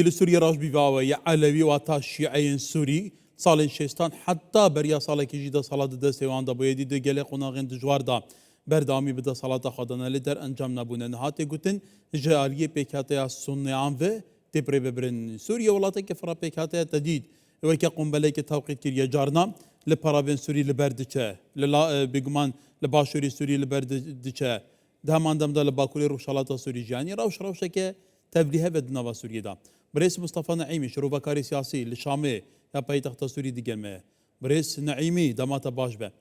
لسوريا راج بيفاوية علوي واتا شيعين سوري صالين شيستان حتى بريا صالك جيدا صلاة دستي واندا بويدي دي جالي قناغين دجوار دا بردامي بدا صلاة خدنا لدر انجام نبونا نهاتي قوتن جالية بيكاتيا سنيان في تبري ببرن سوريا ولاتي كفرا بيكاتيا تديد ويكا قنبليك توقيت كريا جارنا لبارافين سوري لبردچه للا بيغمان لباشوري سوري لبردچه دهمان دم دا لباكولي روشالات سوري جاني روشة كه تبلیغ و دنوا سوریه دا. برئیس مصطفی نعیمی شروع سیاسی لشامه یا پایتخت سوری دیگر مه. برئیس نعیمی دامات باش به.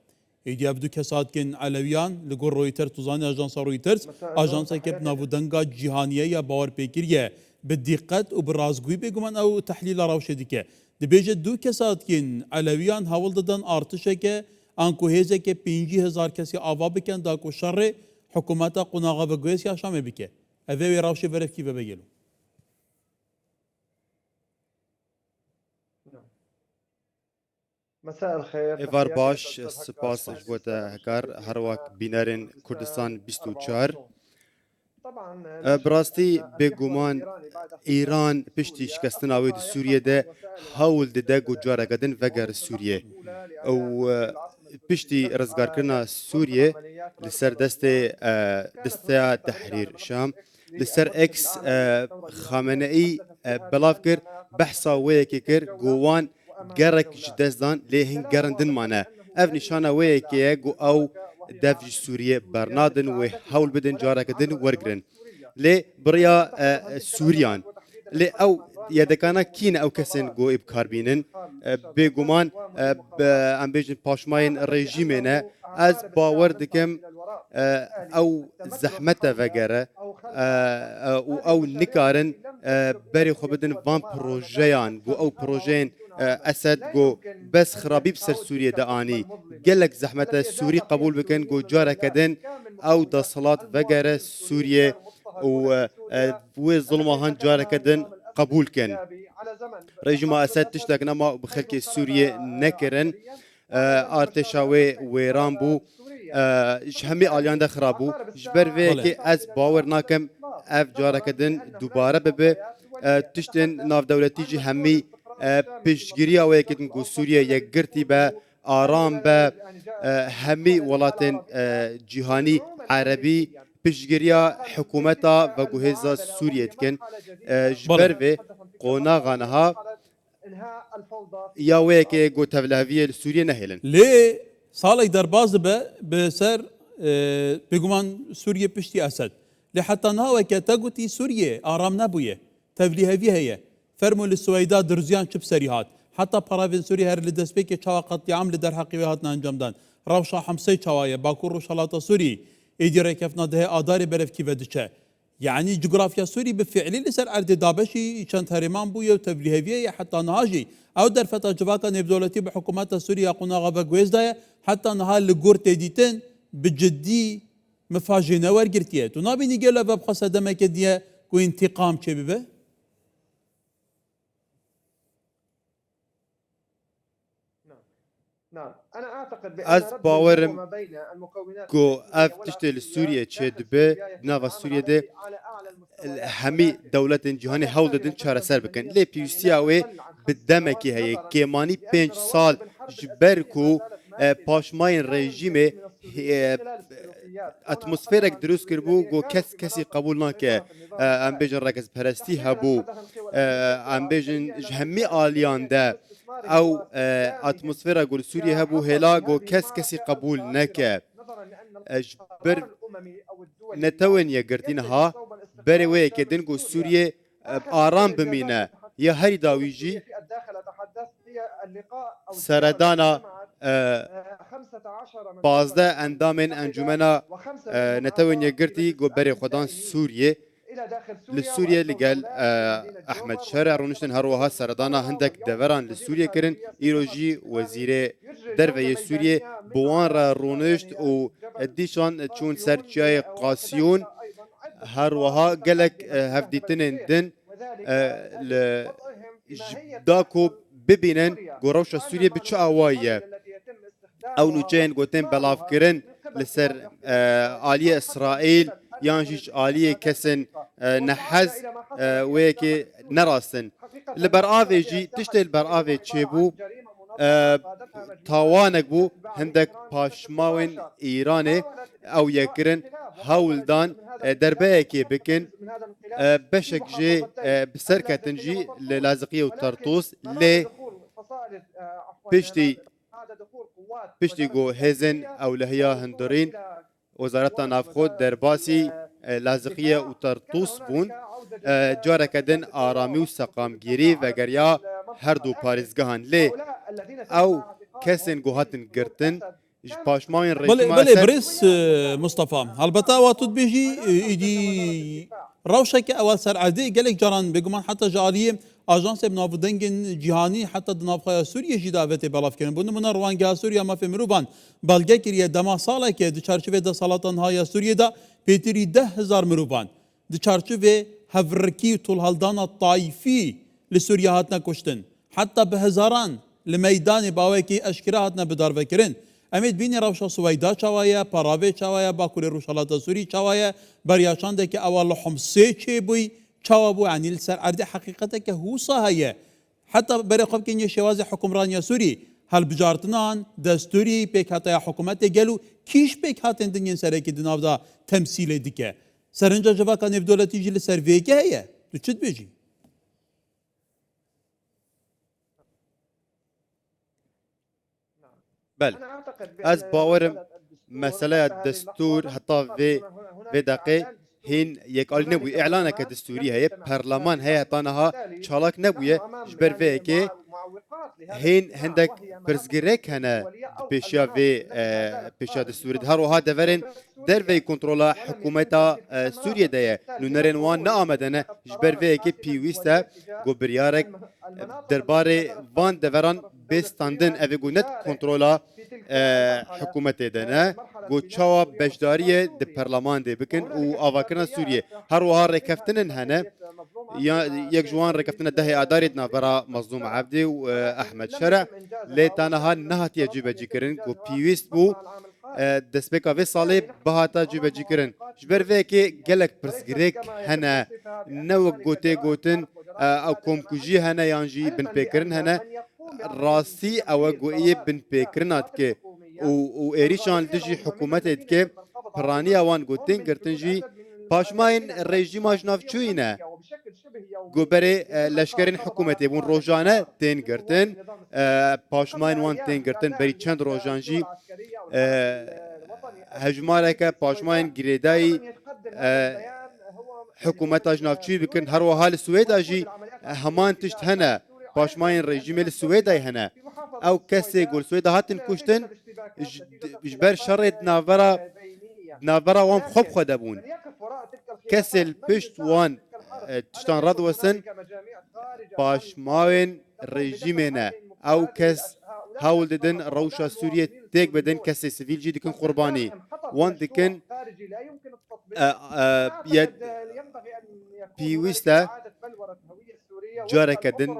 ایدی ابدو کسات کن علویان لگور رویتر توزانی آژانس رویترز آژانس که نبودنگا جهانیه یا باور پیکریه بدقت و برازگویی بگویند او تحلیل راوش دیگه. دبیجه دو کسات کن علویان حول دادن ارتشه که آنکو هزه که 50,000 کسی آوا بکن داکو شر حکومت قناغا و گویس یا شامه بکه. اوه راوشی برف کی ببگیلو. مساء الخير. ایوار باش سپاس جبوت هکار هر وقت بینرین کردستان 24 براستی بگومان ایران پشتی شکستن آوید سوریه ده حاول ده گجاره کدن وگر سوریه او پشتی رزگار کرنا سوریه لسر دست تحریر شام لسر اکس خامنه ای بلاف کر بحثا ویکی کر گوان گرک جدزدان لیهن گرندن مانه اف نشانه ویکیه گو او دفج سوریه برنادن و حول بدن جاره کدن ورگرن لی بریا سوریان لی او یادکانا کین او کسین گو ابکار بینن بگومان ام بیجن پاشماین رژیمینه از باور دکم او زحمت وگره او نکارن بری خو بدن وان پروژیان گو او پروژین اسد گو بس خرابی بسر سوریه دانی گلک زحمت سوری قبول بکن گو جاره کدن او دا صلات وگره سوریه و ظلمه هان جاره کدن قبول کن رژیم اسد تشتاق نما بخلک سوریه نکرن ارتشاوی ویران بو همه آلیان ده خرابو جبر وی که از باور ناکم اف جاره کدن دوباره ببه تشتن ناف دولتی جی همی پیشگیری آوی کدن گو سوریه یک گرتی به آرام به همی ولاتن جهانی عربی پیشگیری حکومتا و گوهزا سوریه کن جبر وی قوناغانها یا وی که گو تولهوی سوریه نهیلن لی سالك درباز بسر بيقومان سوريا بشتي أسد لحتى نهاوة كتاقوتي سوريا آرام نبوية تفليها فيها هي فرموا للسويدات درزيان شب سريهات حتى برافين سوريا هر لدسبيك شاوا قطيعام لدر حقي هاتنا انجام دان روشا حمسي شوايا باكور روشالاتا سوري ايدي كيفنا ده آداري برف كيف دچه يعني جغرافيا سوري بفعلي لسر عرض دابشي شان تهريمان بويا وتفليها فيها حتى نهاجي او در فتا جواكا نبدولتي بحكومات سوريا قناغا بقويز دايا حتى نهار لقور تيديتن بجدي مفاجئنا ورقرتيه تنابي نيجيلا ببخصة دمك ديا كو انتقام شبيبه نعم أنا أعتقد بأن از باورم ما بين المكونات كو اف تشتل سوريا تشد به ناف سوريا ده همي دولة جهاني حول دن چاره سر بکن لی پیوسیاوی بدمکی هی کمانی 5 سال جبرکو پاشماین رژیم اتمسفرک دروست کربو گو کسی قبول نکه ام بیجن رکز پرستی هبو ام بیجن همي آلیان ده او اتمسفره گل سوریه هبو هلا گو کسی قبول نکه جبر نتوین یگرتینها بری وی که دنگو سوریه آرام بمینه یا هری داویجی سردانا 15 اندامن انجمنا نتوین یگرتی گو بری خودان سوریه لسوريا اللي قال احمد شارع رونشتن هروها سردانا هندك دوران لسوريا كرن ايروجي وزير دربه سوريا بوان را رونشت و ديشان تشون سرچاي قاسيون هروها قالك هفديتن دن داكو ببينن قروش سوريا بتش اوايه او نوچين قوتين بلاف كرن لسر آلية اسرائيل يانجيش آلية كسن نحز ويكي نراسن البرآفي تشتي البرآفي تشيبو تاوانك بو هندك باشماوين إيراني أو يكرن هاولدان درباكي بكن بشك جي بسركة جي للازقية وطرطوس لي بشتي جو هزن أو لهيا هندورين وزارة نافخود درباسي لازقية وطرطوس بون جاركدن آرامی و سقامگیری و گریا هر دو پارێزگەهان لێ ئەو کەسێن گوهاتن گرتن ji paşmayên rejîma بله Esed بريس مصطفى هالبتا واتود بيجي ايدي روشك اول سر عادي قالك جران بيقمان حتى جاليه اجانس بناف دنگن جهاني حتى دناف سوريا جي دعوتي بلاف كن بون من روانگا سوريا ما في مروبان بلگه كريه دما ساله که د چارچوبه د سلاطن های سوريا دا بيتري 10,000 مروبان د چارچوبه هفركي طول هالدان الطائفي لسوريا هاتنا كشتن حتى بهزاران لميدان باوكي اشكرا هاتنا بدار فكرن امید بینی روشا سویدا چوایا پراوی چوایا باکور روشالات سوری چوایا بریاشان ده که اول حمسه چه بوی چوابو عنی لسر عرض حقیقته که هو صاحیه حتی برای خوب که این شواز حکمرانی سوری هل بجارتنان دستوری پیکاته حکومت گلو کیش پیکاتن دنین سره که دناو دا تمثیل دیگه سرنجا جواکا نف دولتی جل سر ویگه هیه تو چید بیجی؟ بل از باورم مسألة دستور حتى في دقيقة هين يقال نبوي إعلانه كدستوري هي برلمان هي طانها شالك نبوي جبر فيكي هين هندك برزجريك هنا بيشا في بيشا دستوري هارو هذا فرن در في كنترولا حكومة سوريا ده نورن وان نامدنا جبر فيكي بيويستا غبريارك درباري وان دفران بستاندن أبي قلت كنترولا حكومة دنا قلت شوا بجدارية د برلمان دي بكن وآواكرنا سوريا هروها ركفتن هنا يك جوان ركفتنا ده أدارتنا برا مظلوم عبدي وأحمد شرع ليتانها نهت يجيب جيكرن قو بيويست بو دسبكا في صالي بهاتا جيب جيكرن جبر فيكي جلك برسجريك هنا نو قوتن أو كومكوجي هنا يانجي بن بيكرن هنا راسي او گویی بن پیکرنات که و ایریشان دجی حکومت که پرانی اوان گوتین گرتن جی پاشماین رژیم اجناف چوینه گوبره لشکرین حکومتی بون روزانه تین گرتن پاشماین وان تین گرتن بری چند روزان جی هجماره که پاشماین گریدای حکومت اجناف چوی بکن هر وحال سوید اجی همان تشت هنه پاشماین رژیم السويد هنا او كسي يقول سويد هاتن كشتن جبر شرط نافرا وان خب خدبون كسي البشت وان تشتان رضوسن پاشماین رژیمنا او كس هاول ددن روشا سوريا تيك بدن كسي سيفيل جي دكن قرباني وان دكن يد بيويستا جاركدن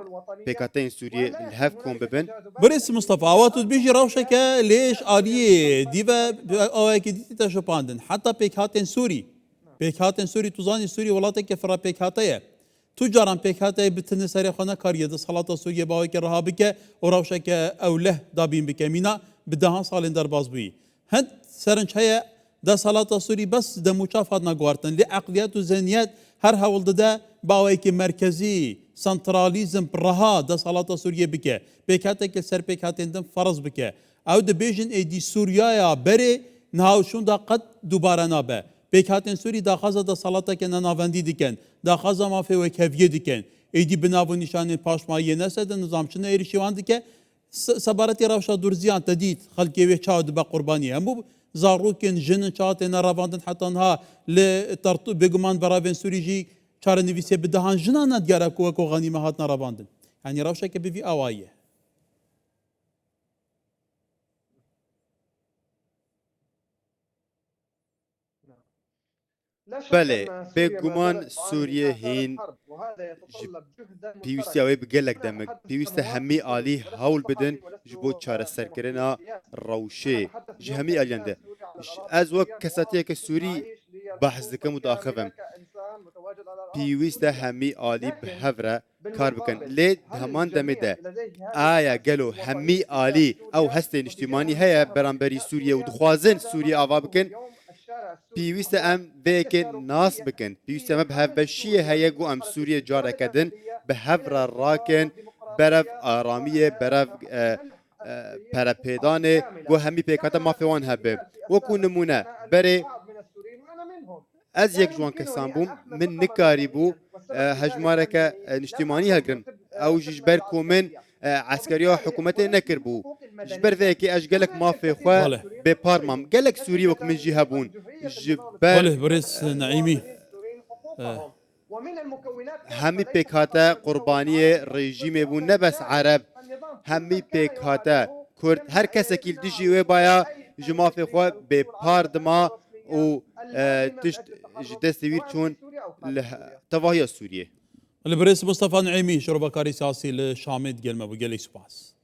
بكاتين سوريا الهاف كون ببن بريس مصطفى اواتو بيجي روشك ليش آلية ديبا اوكي دي تشوباندن حتى بكاتين سوري توزاني سوري ولاتك فرا بكاتيه تجاران بكاتيه بتن سري خنا كاريه د صلاه سوريا باوك رهابك وروشك اوله دابين بكمينا بدها صالين درباز بي هند سرنج هي دا صلاه سوري بس دا مشافهات نغوارتن لعقليات وزنيات هر هول دا باوك مركزي سنتراليزم برها دا صلاة سوريا بك بكاتك سر بكاتين دم فرض بك او دا بيجن ايدي سوريا يا بري نهاوشون دا قد دوباره نابه بكاتين سوري دا خازا دا صلاة كنا نافندي ديكن دا خازا ما في وكافيه ديكن ايدي بناو نشان پاشمایه نسد نظام چنه ایرشیوان ديكه سبارتي روشا دورزيان تديد خلقي وي چاو دبا قرباني همو زاروكن جن چاوتين رavaندن حتى انها لترتو بگمان براوين سوري جي چاره نویسه بدهان جنانت گره کو غنیمه هات نراباندن یعنی روشه که بوی اوایه بله بگمان سوریه هین پیوستی اوی بگلک دمک پیوسته همی آلی هول بدن جبو چاره سرکرنا روشه جه همی آلینده از وقت کساتیه که سوری بحث دکم و داخفم پێویستە هەمی ئالی بهەورە کار بکەن لێ هەمان دەمێدا ئایا گەلو هەمی ئالی ئەو هەستێ نیشتیمانی هەیە بەرامبەری سووریە و دخوازن سووریە ئاوا بکەن پێویستە ئەم بەیەکێ ناس بکەن پێویستە ئەمە بەهەڤەشیە هەیە گو ئەم سووریە جارەکەدن بە هەورە ڕاکەن بەرەو ئارامیە بەرەو پەرەپێدانێ گو هەمی پێکاتە مافێوان هەبێ وەکو نمونە بەرێ ئەز یەک جوان کەسان بووم من نکاری بوو هەژمارەکە نیشتیمانی هەگرن ئەو ژیش بەر کۆمن عسکەریە حکوومەتێ نەکرد بوو ji ber vê yekê ez gelek mafê xwe bê par mam gelek Sûrî wek min jî hebûn ji ber بريس نعيمي hemî pêk hate qurbaniyê rejîmê bûn ne bes Ereb hemî pêk hate Kurd her kesekî dijî wê baya ji mafê xwe bê par dima û tişt ji destê wî çûn li tevahiya Sûriyê البريس مصطفى نعيمي شربكاري سياسي لشامد قلمه بقلي سباس